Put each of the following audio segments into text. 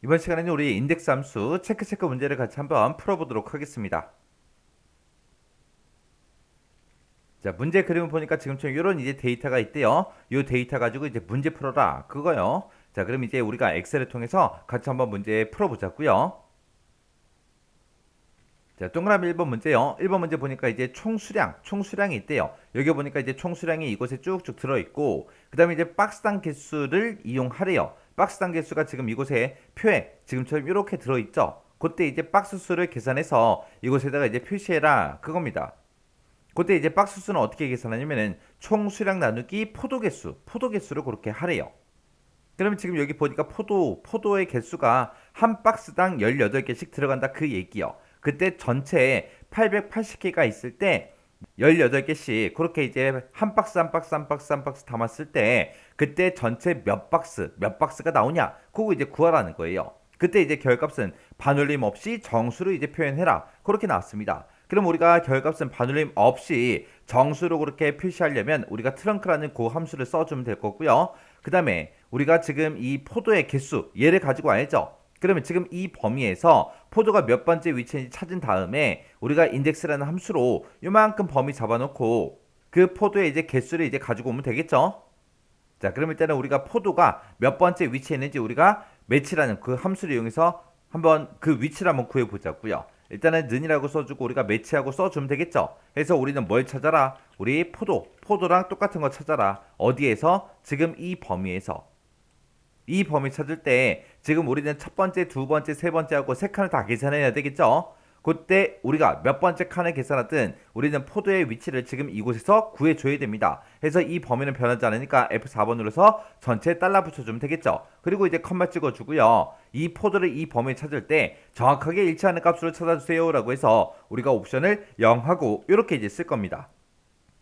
이번 시간에는 우리 인덱스 함수 체크 문제를 같이 한번 풀어보도록 하겠습니다. 자, 문제 그림을 보니까 지금처럼 이런 이제 데이터가 있대요. 이 데이터 가지고 이제 문제 풀어라. 그거요. 자, 그럼 이제 우리가 엑셀을 통해서 같이 한번 문제 풀어보자고요. 자, 동그라미 1번 문제요. 1번 문제 보니까 이제 총수량이 있대요. 여기 보니까 이제 총수량이 이곳에 쭉쭉 들어있고, 그 다음에 이제 박스당 개수를 이용하래요. 박스당 개수가 지금 이곳에 표에 지금처럼 이렇게 들어있죠. 그때 이제 박스 수를 계산해서 이곳에다가 이제 표시해라. 그겁니다. 그때 이제 박스 수는 어떻게 계산하냐면은 총수량 나누기 포도 개수를 그렇게 하래요. 그러면 지금 여기 보니까 포도의 개수가 한 박스당 18개씩 들어간다 그 얘기요. 그때 전체에 880개가 있을 때 18개씩 그렇게 이제 한 박스 담았을 때 그때 전체 몇 박스가 나오냐 그거 이제 구하라는 거예요. 그때 이제 결값은 반올림 없이 정수로 이제 표현해라 그렇게 나왔습니다. 그럼 우리가 결값은 반올림 없이 정수로 그렇게 표시하려면 우리가 트렁크라는 그 함수를 써주면 될 거고요. 그 다음에 우리가 지금 이 포도의 개수 얘를 가지고 와야죠. 그러면 지금 이 범위에서 포도가 몇 번째 위치인지 찾은 다음에 우리가 인덱스라는 함수로 요만큼 범위 잡아놓고 그 포도의 이제 개수를 이제 가지고 오면 되겠죠. 자, 그럼 일단은 우리가 포도가 몇 번째 위치에 있는지 우리가 매치라는 그 함수를 이용해서 한번 그 위치를 한번 구해보자고요. 일단은 는이라고 써주고 우리가 매치하고 써주면 되겠죠. 그래서 우리는 뭘 찾아라? 우리 포도랑 똑같은 거 찾아라. 어디에서? 지금 이 범위에서. 이 범위 찾을 때 지금 우리는 첫 번째, 두 번째, 세 번째 하고 세 칸을 다 계산해야 되겠죠. 그때 우리가 몇 번째 칸을 계산하든 우리는 포도의 위치를 지금 이곳에서 구해줘야 됩니다. 그래서 이 범위는 변하지 않으니까 F4번 눌러서 전체에 달러 붙여주면 되겠죠. 그리고 이제 컴마 찍어주고요. 이 포도를 이 범위에 찾을 때 정확하게 일치하는 값으로 찾아주세요 라고 해서 우리가 옵션을 0하고 이렇게 이제 쓸 겁니다.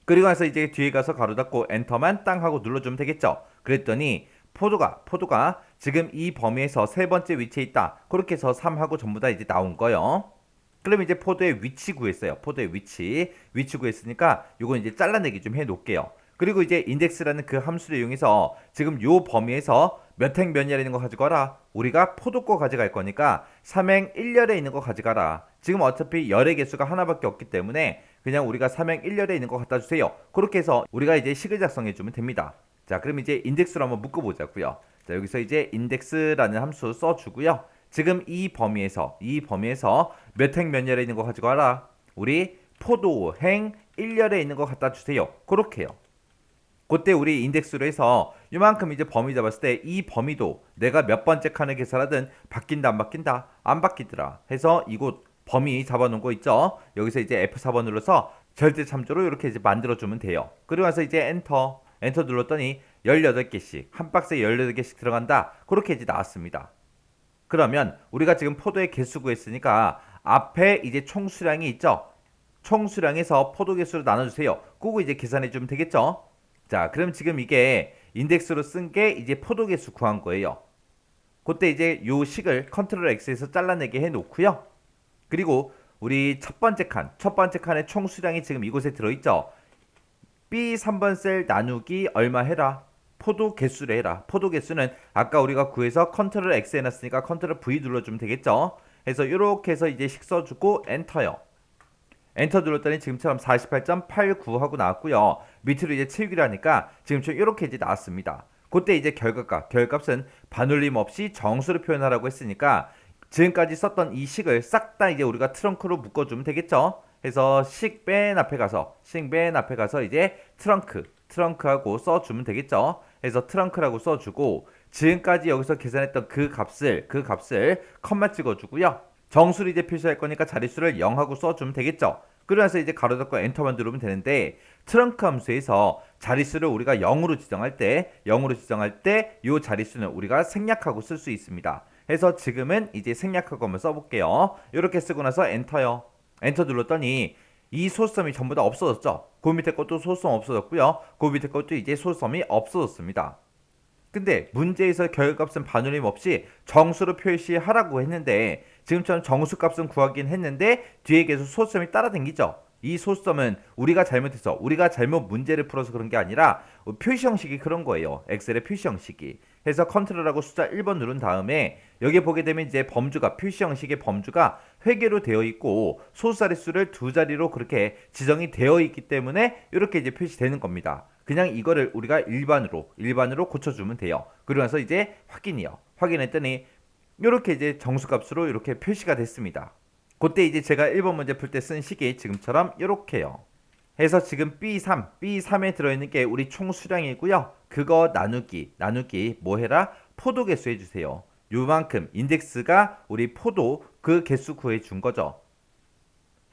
그리고 나서 이제 뒤에 가서 가로 닫고 엔터만 땅 하고 눌러주면 되겠죠. 그랬더니 포도가 지금 이 범위에서 세 번째 위치에 있다. 그렇게 해서 3하고 전부 다 이제 나온 거예요. 그럼 이제 포도의 위치 구했어요. 포도의 위치 구했으니까 요거 이제 잘라내기 좀 해놓을게요. 그리고 이제 인덱스라는 그 함수를 이용해서 지금 요 범위에서 몇 행 몇 열에 있는 거 가져가라. 우리가 포도 거 가져갈 거니까 3행 1열에 있는 거 가져가라. 지금 어차피 열의 개수가 하나밖에 없기 때문에 그냥 우리가 3행 1열에 있는 거 갖다 주세요. 그렇게 해서 우리가 이제 식을 작성해 주면 됩니다. 자, 그럼 이제 인덱스로 한번 묶어보자고요. 자, 여기서 이제 인덱스라는 함수 써주고요. 지금 이 범위에서 몇 행 몇 열에 있는 거 가지고 와라. 우리 포도행 1열에 있는 거 갖다 주세요. 그렇게요. 그때 우리 인덱스로 해서 이만큼 이제 범위 잡았을 때 이 범위도 내가 몇 번째 칸을 계산하든 바뀐다 안 바뀐다 안 바뀌더라 해서 이곳 범위 잡아놓은 거 있죠. 여기서 이제 F4번 눌러서 절대 참조로 이렇게 이제 만들어주면 돼요. 그리고 나서 이제 엔터 눌렀더니 18개씩 한 박스에 18개씩 들어간다 그렇게 이제 나왔습니다. 그러면 우리가 지금 포도의 개수 구했으니까 앞에 이제 총수량이 있죠. 총수량에서 포도 개수로 나눠주세요. 그거 이제 계산해주면 되겠죠. 자, 그럼 지금 이게 인덱스로 쓴 게 이제 포도 개수 구한 거예요. 그때 이제 요 식을 컨트롤 X에서 잘라내게 해놓고요. 그리고 우리 첫 번째 칸의 총수량이 지금 이곳에 들어있죠. B 3번 셀 나누기 얼마 해라. 포도 개수를 해라. 포도 개수는 아까 우리가 구해서 컨트롤 X 해놨으니까 컨트롤 V 눌러주면 되겠죠. 그래서 이렇게 해서 이제 식 써주고 엔터요. 엔터 눌렀더니 지금처럼 48.89 하고 나왔고요. 밑으로 이제 채우기를 하니까 지금처럼 이렇게 이제 나왔습니다. 그때 이제 결값은 반올림 없이 정수로 표현하라고 했으니까 지금까지 썼던 이 식을 싹 다 이제 우리가 트렁크로 묶어주면 되겠죠. 그래서 식 맨 앞에 가서 이제 트렁크하고 써주면 되겠죠. 그래서 트렁크라고 써주고 지금까지 여기서 계산했던 그 값을 컴마 찍어주고요. 정수를 이제 표시할 거니까 자릿수를 0하고 써주면 되겠죠. 그러면서 이제 가로 닫고 엔터만 누르면 되는데 트렁크 함수에서 자릿수를 우리가 0으로 지정할 때 이 자릿수는 우리가 생략하고 쓸 수 있습니다. 그래서 지금은 이제 생략하고 한번 써볼게요. 이렇게 쓰고 나서 엔터요. 엔터 눌렀더니 이 소수점이 전부 다 없어졌죠. 그 밑에 것도 소수점 없어졌고요. 그 밑에 것도 이제 소수점이 없어졌습니다. 근데 문제에서 결값은 반올림 없이 정수로 표시하라고 했는데 지금처럼 정수값은 구하긴 했는데 뒤에 계속 소수점이 따라다니죠. 이 소수점은 우리가 잘못 문제를 풀어서 그런 게 아니라 표시 형식이 그런 거예요. 엑셀의 표시 형식이. 해서 컨트롤하고 숫자 1번 누른 다음에 여기 보게 되면 이제 범주가 표시 형식의 범주가 회계로 되어 있고 소수자릿수를 두 자리로 그렇게 지정이 되어 있기 때문에 이렇게 이제 표시되는 겁니다. 그냥 이거를 우리가 일반으로 고쳐주면 돼요. 그러고 나서 이제 확인이요. 확인했더니 이렇게 이제 정수값으로 이렇게 표시가 됐습니다. 그때 이제 제가 1번 문제 풀 때 쓴 식이 지금처럼 이렇게요. 해서 지금 B3에 들어있는 게 우리 총 수량이고요. 그거 나누기 뭐 해라? 포도 개수 해주세요. 요만큼 인덱스가 우리 포도 그 개수 구해준 거죠.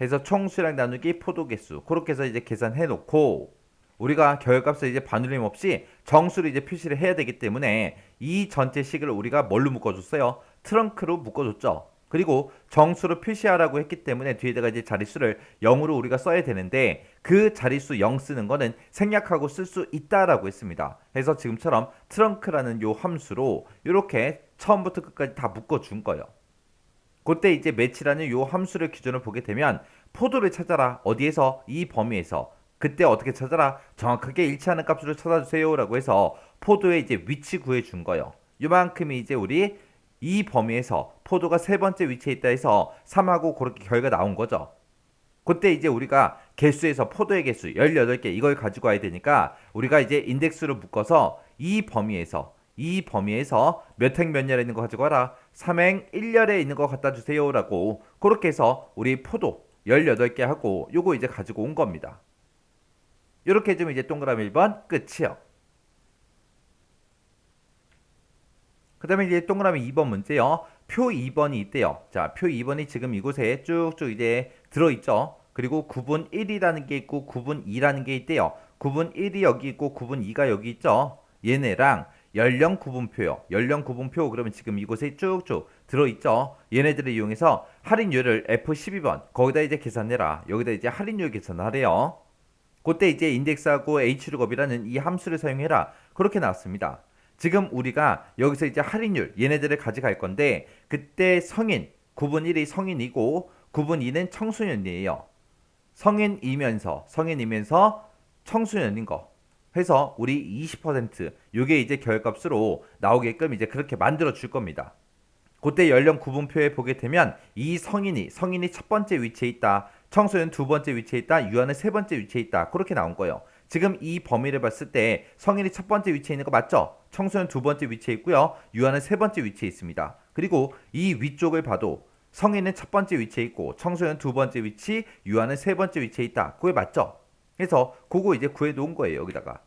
해서 총 수량 나누기 포도 개수 그렇게 해서 이제 계산해 놓고 우리가 결값을 이제 반올림 없이 정수를 이제 표시를 해야 되기 때문에 이 전체 식을 우리가 뭘로 묶어줬어요? 트렁크로 묶어줬죠. 그리고 정수로 표시하라고 했기 때문에 뒤에다가 이제 자릿수를 0으로 우리가 써야 되는데 그 자릿수 0 쓰는 거는 생략하고 쓸 수 있다라고 했습니다. 그래서 지금처럼 트렁크라는 요 함수로 이렇게 처음부터 끝까지 다 묶어준 거예요. 그때 이제 매치라는 요 함수를 기준으로 보게 되면 포도를 찾아라. 어디에서? 이 범위에서. 그때 어떻게 찾아라? 정확하게 일치하는 값으로 찾아주세요 라고 해서 포도의 이제 위치 구해준 거예요. 요만큼이 이제 우리 이 범위에서 포도가 세 번째 위치에 있다 해서 3하고 그렇게 결과 나온 거죠. 그때 이제 우리가 개수에서 포도의 개수 18개 이걸 가지고 와야 되니까 우리가 이제 인덱스로 묶어서 이 범위에서 몇 행 몇 렬에 있는 거 가지고 와라. 3행 1렬에 있는 거 갖다 주세요 라고 그렇게 해서 우리 포도 18개 하고 요거 이제 가지고 온 겁니다. 이렇게 해주면 이제 동그라미 1번 끝이요. 그 다음에 이제 동그라미 2번 문제요. 표 2번이 있대요. 자, 표 2번이 지금 이곳에 쭉쭉 이제 들어있죠. 그리고 구분 1이라는 게 있고 구분 2라는 게 있대요. 구분 1이 여기 있고 구분 2가 여기 있죠. 얘네랑 연령 구분표요. 연령 구분표 그러면 지금 이곳에 쭉쭉 들어있죠. 얘네들을 이용해서 할인율을 F12번 거기다 이제 계산해라. 여기다 이제 할인율 계산하래요. 그때 이제 인덱스하고 h룩업이라는 이 함수를 사용해라. 그렇게 나왔습니다. 지금 우리가 여기서 이제 할인율 얘네들을 가져갈 건데 그때 성인 9분 1이 성인이고 9분 2는 청소년이에요. 성인이면서 청소년인 거 해서 우리 20% 요게 이제 결값으로 나오게끔 이제 그렇게 만들어 줄 겁니다. 그때 연령 구분표에 보게 되면 이 성인이 첫 번째 위치에 있다. 청소년 두 번째 위치에 있다. 유아는 세 번째 위치에 있다. 그렇게 나온 거예요. 지금 이 범위를 봤을 때 성인이 첫 번째 위치에 있는 거 맞죠? 청소년 두 번째 위치에 있고요. 유아는 세 번째 위치에 있습니다. 그리고 이 위쪽을 봐도 성인은 첫 번째 위치에 있고 청소년 두 번째 위치, 유아는 세 번째 위치에 있다. 그게 맞죠? 그래서 그거 이제 구해 놓은 거예요. 여기다가.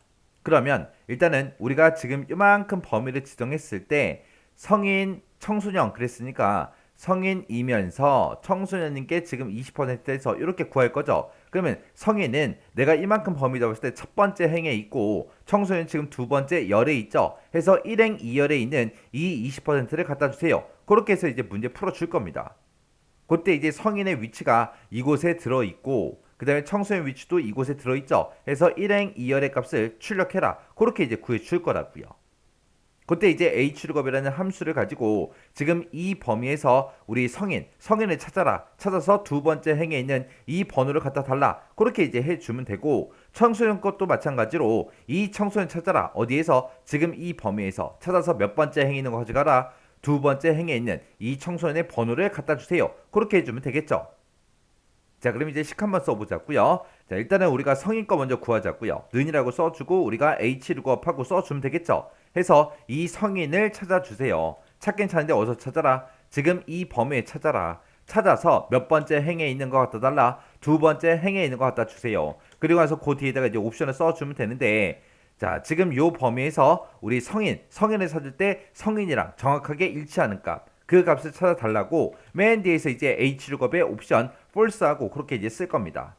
그러면 일단은 우리가 지금 이만큼 범위를 지정했을 때 성인, 청소년 그랬으니까 성인이면서 청소년인 게 지금 20%에서 이렇게 구할 거죠. 그러면 성인은 내가 이만큼 범위 잡았을 때 첫 번째 행에 있고 청소년 지금 두 번째 열에 있죠. 해서 1행 2열에 있는 이 20%를 갖다 주세요. 그렇게 해서 이제 문제 풀어줄 겁니다. 그때 이제 성인의 위치가 이곳에 들어있고 그 다음에 청소년 위치도 이곳에 들어있죠. 해서 1행 2열의 값을 출력해라. 그렇게 이제 구해줄 거라고요. 그때 이제 h룩업이라는 함수를 가지고 지금 이 범위에서 우리 성인을 찾아서 두 번째 행에 있는 이 번호를 갖다 달라. 그렇게 이제 해주면 되고 청소년 것도 마찬가지로 이 청소년 찾아라. 어디에서? 지금 이 범위에서 찾아서 몇 번째 행에 있는 거 가져가라. 두 번째 행에 있는 이 청소년의 번호를 갖다 주세요. 그렇게 해주면 되겠죠. 자, 그럼 이제 식 한번 써보자고요. 자, 일단은 우리가 성인 거 먼저 구하자고요. 는이라고 써주고 우리가 h룩업하고 써주면 되겠죠. 해서 이 성인을 찾아주세요. 찾긴 찾는데 어디서 찾아라? 지금 이 범위에 찾아라. 찾아서 몇 번째 행에 있는 거 갖다 달라. 두 번째 행에 있는 거 갖다 주세요. 그리고 나서 그 뒤에다가 이제 옵션을 써주면 되는데 자, 지금 요 범위에서 우리 성인을 찾을 때 성인이랑 정확하게 일치하는 값. 그 값을 찾아달라고 맨 뒤에서 이제 h룩업의 옵션 false하고 그렇게 이제 쓸 겁니다.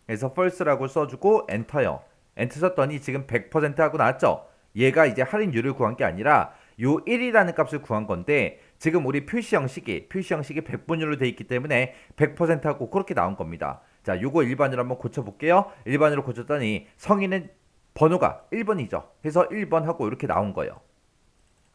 그래서 false라고 써주고 엔터요. 엔터 썼더니 지금 100% 하고 나왔죠. 얘가 이제 할인율을 구한 게 아니라 요 1이라는 값을 구한 건데 지금 우리 표시 형식이 100분율로 되어 있기 때문에 100% 하고 그렇게 나온 겁니다. 자, 요거 일반으로 한번 고쳐볼게요. 일반으로 고쳤더니 성인은 번호가 1번이죠. 그래서 1번 하고 이렇게 나온 거예요.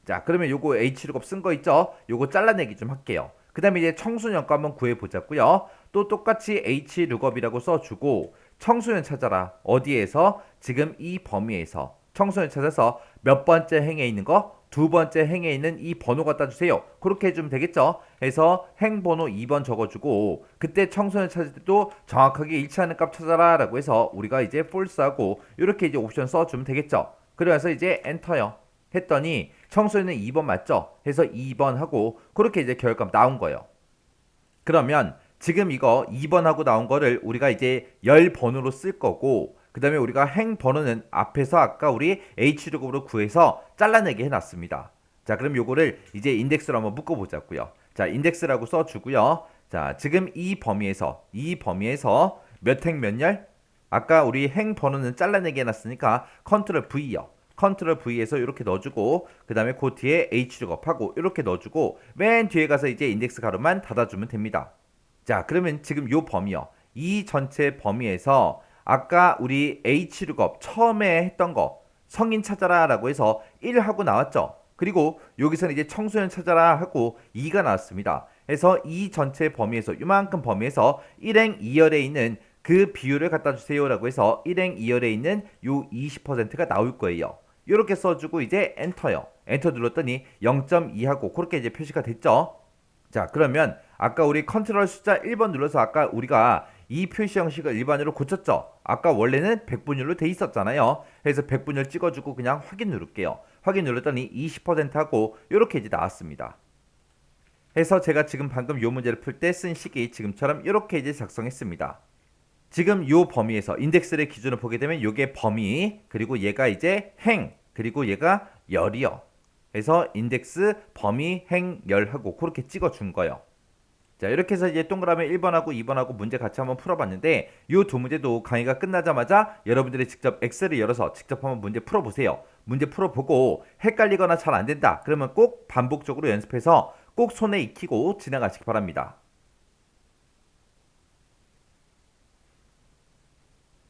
자, 그러면 요거 h룩업 쓴 거 있죠? 요거 잘라내기 좀 할게요. 그 다음에 이제 청소년 거 한번 구해보자고요. 또 똑같이 h룩업이라고 써주고 청소년 찾아라. 어디에서? 지금 이 범위에서 청소년 찾아서 몇 번째 행에 있는 거? 두 번째 행에 있는 이 번호 갖다 주세요. 그렇게 해주면 되겠죠. 해서 행 번호 2번 적어주고 그때 청소년 찾을 때도 정확하게 일치하는 값 찾아라 라고 해서 우리가 이제 false하고 이렇게 이제 옵션 써주면 되겠죠. 그러면서 이제 엔터요. 했더니 청소년은 2번 맞죠? 해서 2번 하고 그렇게 이제 결과가 나온 거예요. 그러면 지금 이거 2번 하고 나온 거를 우리가 이제 열 번호로 쓸 거고 그 다음에 우리가 행 번호는 앞에서 아까 우리 H축으로 구해서 잘라내게 해놨습니다. 자, 그럼 요거를 이제 인덱스로 한번 묶어보자고요. 자, 인덱스라고 써주고요. 자, 지금 이 범위에서 몇 행 몇 열? 아까 우리 행 번호는 잘라내게 해놨으니까 컨트롤 V요. 컨트롤 V에서 이렇게 넣어주고 그 다음에 그 뒤에 H축업하고 이렇게 넣어주고 맨 뒤에 가서 이제 인덱스 가로만 닫아주면 됩니다. 자, 그러면 지금 요 범위요. 이 전체 범위에서 아까 우리 H룩업 처음에 했던 거 성인 찾아라 라고 해서 1하고 나왔죠. 그리고 여기서는 이제 청소년 찾아라 하고 2가 나왔습니다. 그래서 이 전체 범위에서 이만큼 범위에서 1행 2열에 있는 그 비율을 갖다 주세요 라고 해서 1행 2열에 있는 요 20%가 나올 거예요. 이렇게 써주고 이제 엔터요. 엔터 눌렀더니 0.2하고 그렇게 이제 표시가 됐죠. 자, 그러면 아까 우리 컨트롤 숫자 1번 눌러서 아까 우리가 이 표시 형식을 일반으로 고쳤죠. 아까 원래는 100분율로 돼 있었잖아요. 그래서 100분율 찍어주고 그냥 확인 누를게요. 확인 눌렀더니 20% 하고 이렇게 이제 나왔습니다. 해서 제가 지금 방금 요 문제를 풀 때 쓴 식이 지금처럼 이렇게 이제 작성했습니다. 지금 요 범위에서 인덱스를 기준으로 보게 되면 요게 범위 그리고 얘가 이제 행 그리고 얘가 열이요. 그래서 인덱스 범위 행 열하고 그렇게 찍어준 거예요. 자, 이렇게 해서 이제 동그라미 1번하고 2번하고 문제 같이 한번 풀어봤는데 이 두 문제도 강의가 끝나자마자 여러분들이 직접 엑셀을 열어서 직접 한번 문제 풀어보세요. 문제 풀어보고 헷갈리거나 잘 안된다 그러면 꼭 반복적으로 연습해서 꼭 손에 익히고 지나가시기 바랍니다.